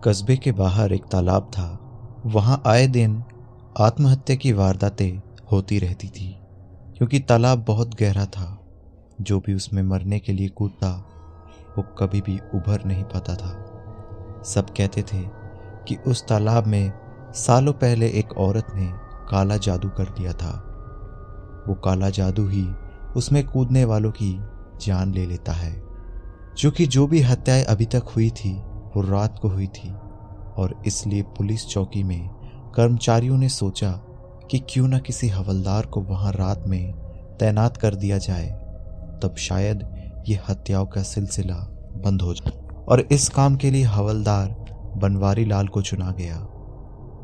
कस्बे के बाहर एक तालाब था। वहां आए दिन आत्महत्या की वारदातें होती रहती थी, क्योंकि तालाब बहुत गहरा था। जो भी उसमें मरने के लिए कूदता वो कभी भी उभर नहीं पाता था। सब कहते थे कि उस तालाब में सालों पहले एक औरत ने काला जादू कर दिया था। वो काला जादू ही उसमें कूदने वालों की जान ले लेता है। क्योंकि जो भी हत्याएं अभी तक हुई थी वो रात को हुई थी, और इसलिए पुलिस चौकी में कर्मचारियों ने सोचा कि क्यों न किसी हवलदार को वहां रात में तैनात कर दिया जाए, तब शायद ये हत्याओं का सिलसिला बंद हो जाए। और इस काम के लिए हवलदार बनवारी लाल को चुना गया,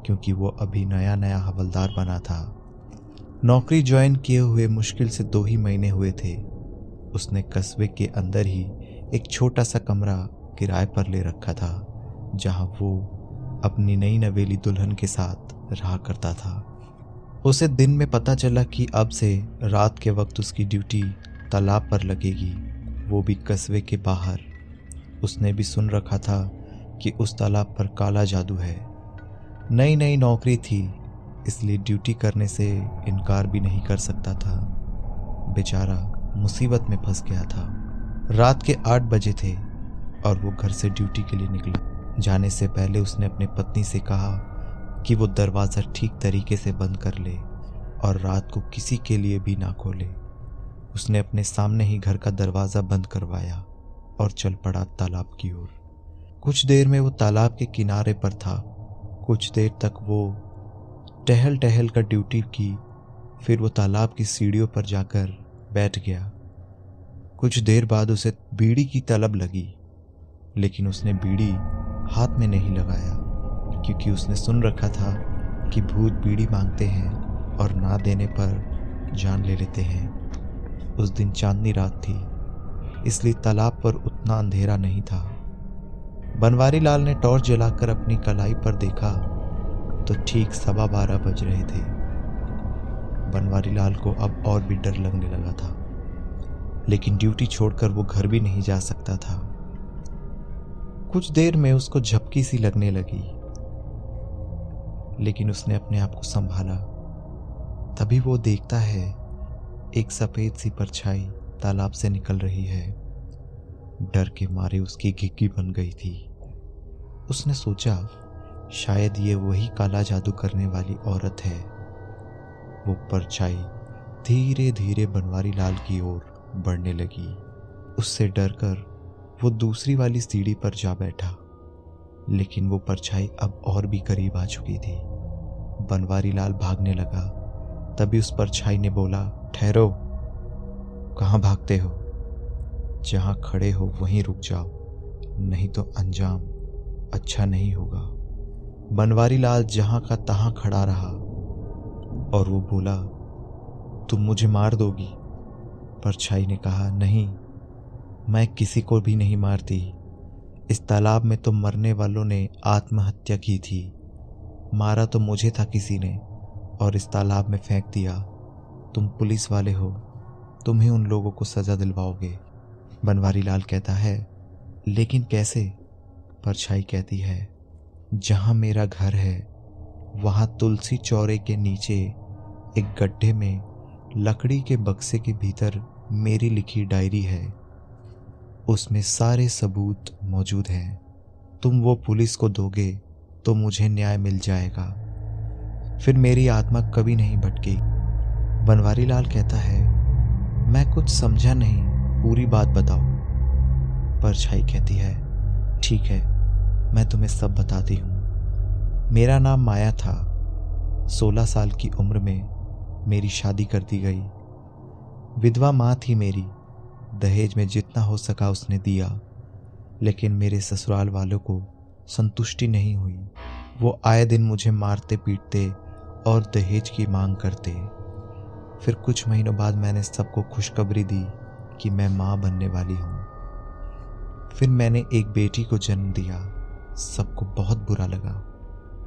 क्योंकि वो अभी नया नया हवलदार बना था। नौकरी ज्वाइन किए हुए मुश्किल से 2 ही महीने हुए थे। उसने कस्बे के अंदर ही एक छोटा सा कमरा किराए पर ले रखा था, जहां वो अपनी नई नवेली दुल्हन के साथ रहा करता था। उसे दिन में पता चला कि अब से रात के वक्त उसकी ड्यूटी तालाब पर लगेगी, वो भी कस्बे के बाहर। उसने भी सुन रखा था कि उस तालाब पर काला जादू है। नई नई नौकरी थी, इसलिए ड्यूटी करने से इनकार भी नहीं कर सकता था। बेचारा मुसीबत में फंस गया था। रात के 8 बजे थे और वो घर से ड्यूटी के लिए निकला। जाने से पहले उसने अपनी पत्नी से कहा कि वो दरवाज़ा ठीक तरीके से बंद कर ले और रात को किसी के लिए भी ना खोले। उसने अपने सामने ही घर का दरवाज़ा बंद करवाया और चल पड़ा तालाब की ओर। कुछ देर में वो तालाब के किनारे पर था। कुछ देर तक वो टहल टहल कर ड्यूटी की, फिर वो तालाब की सीढ़ियों पर जाकर बैठ गया। कुछ देर बाद उसे बीड़ी की तलब लगी, लेकिन उसने बीड़ी हाथ में नहीं लगाया, क्योंकि उसने सुन रखा था कि भूत बीड़ी मांगते हैं और ना देने पर जान ले लेते हैं। उस दिन चांदनी रात थी, इसलिए तालाब पर उतना अंधेरा नहीं था। बनवारी लाल ने टॉर्च जलाकर अपनी कलाई पर देखा तो ठीक 12:15 बज रहे थे। बनवारी लाल को अब और भी डर लगने लगा था, लेकिन ड्यूटी छोड़कर वो घर भी नहीं जा सकता था। कुछ देर में उसको झपकी सी लगने लगी, लेकिन उसने अपने आप को संभाला। तभी वो देखता है एक सफेद सी परछाई तालाब से निकल रही है। डर के मारे उसकी घिघी बन गई थी। उसने सोचा शायद ये वही काला जादू करने वाली औरत है। वो परछाई धीरे धीरे बनवारी लाल की ओर बढ़ने लगी। उससे डरकर वो दूसरी वाली सीढ़ी पर जा बैठा, लेकिन वो परछाई अब और भी करीब आ चुकी थी। बनवारी लाल भागने लगा। तभी उस परछाई ने बोला, ठहरो, कहाँ भागते हो? जहाँ खड़े हो वहीं रुक जाओ, नहीं तो अंजाम अच्छा नहीं होगा। बनवारी लाल जहाँ का तहाँ खड़ा रहा और वो बोला, तुम मुझे मार दोगी? परछाई ने कहा, नहीं, मैं किसी को भी नहीं मारती। इस तालाब में तो मरने वालों ने आत्महत्या की थी। मारा तो मुझे था किसी ने और इस तालाब में फेंक दिया। तुम पुलिस वाले हो, तुम ही उन लोगों को सज़ा दिलवाओगे। बनवारी लाल कहता है, लेकिन कैसे? परछाई कहती है, जहाँ मेरा घर है वहाँ तुलसी चौरे के नीचे एक गड्ढे में लकड़ी के बक्से के भीतर मेरी लिखी डायरी है। उसमें सारे सबूत मौजूद हैं। तुम वो पुलिस को दोगे तो मुझे न्याय मिल जाएगा, फिर मेरी आत्मा कभी नहीं भटकेगी। बनवारी लाल कहता है, मैं कुछ समझा नहीं, पूरी बात बताओ। परछाई कहती है, ठीक है, मैं तुम्हें सब बताती हूँ। मेरा नाम माया था। 16 साल की उम्र में मेरी शादी कर दी गई। विधवा माँ थी मेरी। दहेज में जितना हो सका उसने दिया, लेकिन मेरे ससुराल वालों को संतुष्टि नहीं हुई। वो आए दिन मुझे मारते पीटते और दहेज की मांग करते। फिर कुछ महीनों बाद मैंने सबको खुशखबरी दी कि मैं माँ बनने वाली हूँ। फिर मैंने एक बेटी को जन्म दिया। सबको बहुत बुरा लगा।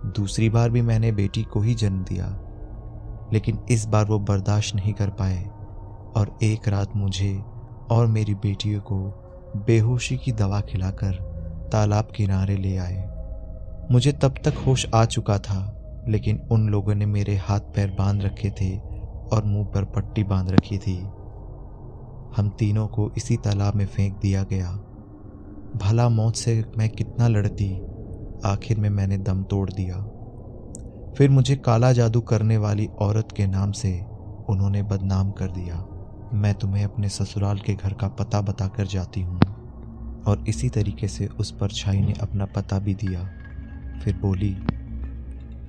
दूसरी बार भी मैंने बेटी को ही जन्म दिया, लेकिन इस बार वो बर्दाश्त नहीं कर पाए और एक रात मुझे और मेरी बेटियों को बेहोशी की दवा खिलाकर तालाब किनारे ले आए। मुझे तब तक होश आ चुका था, लेकिन उन लोगों ने मेरे हाथ पैर बांध रखे थे और मुंह पर पट्टी बांध रखी थी। हम तीनों को इसी तालाब में फेंक दिया गया। भला मौत से मैं कितना लड़ती, आखिर में मैंने दम तोड़ दिया। फिर मुझे काला जादू करने वाली औरत के नाम से उन्होंने बदनाम कर दिया। मैं तुम्हें अपने ससुराल के घर का पता बताकर जाती हूँ। और इसी तरीके से उस परछाई ने अपना पता भी दिया। फिर बोली,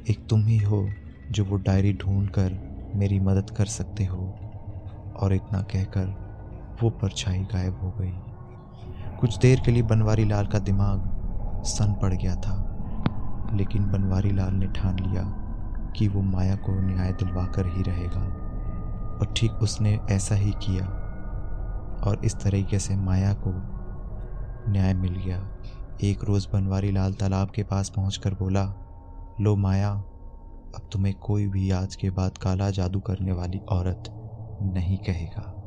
एक तुम ही हो जो वो डायरी ढूंढकर मेरी मदद कर सकते हो। और इतना कहकर वो परछाई गायब हो गई। कुछ देर के लिए बनवारी लाल का दिमाग सन पड़ गया था, लेकिन बनवारी लाल ने ठान लिया कि वो माया को न्याय दिलवाकर ही रहेगा। और ठीक उसने ऐसा ही किया, और इस तरीके से माया को न्याय मिल गया। एक रोज़ बनवारी लाल तालाब के पास पहुंचकर बोला, लो माया, अब तुम्हें कोई भी आज के बाद काला जादू करने वाली औरत नहीं कहेगा।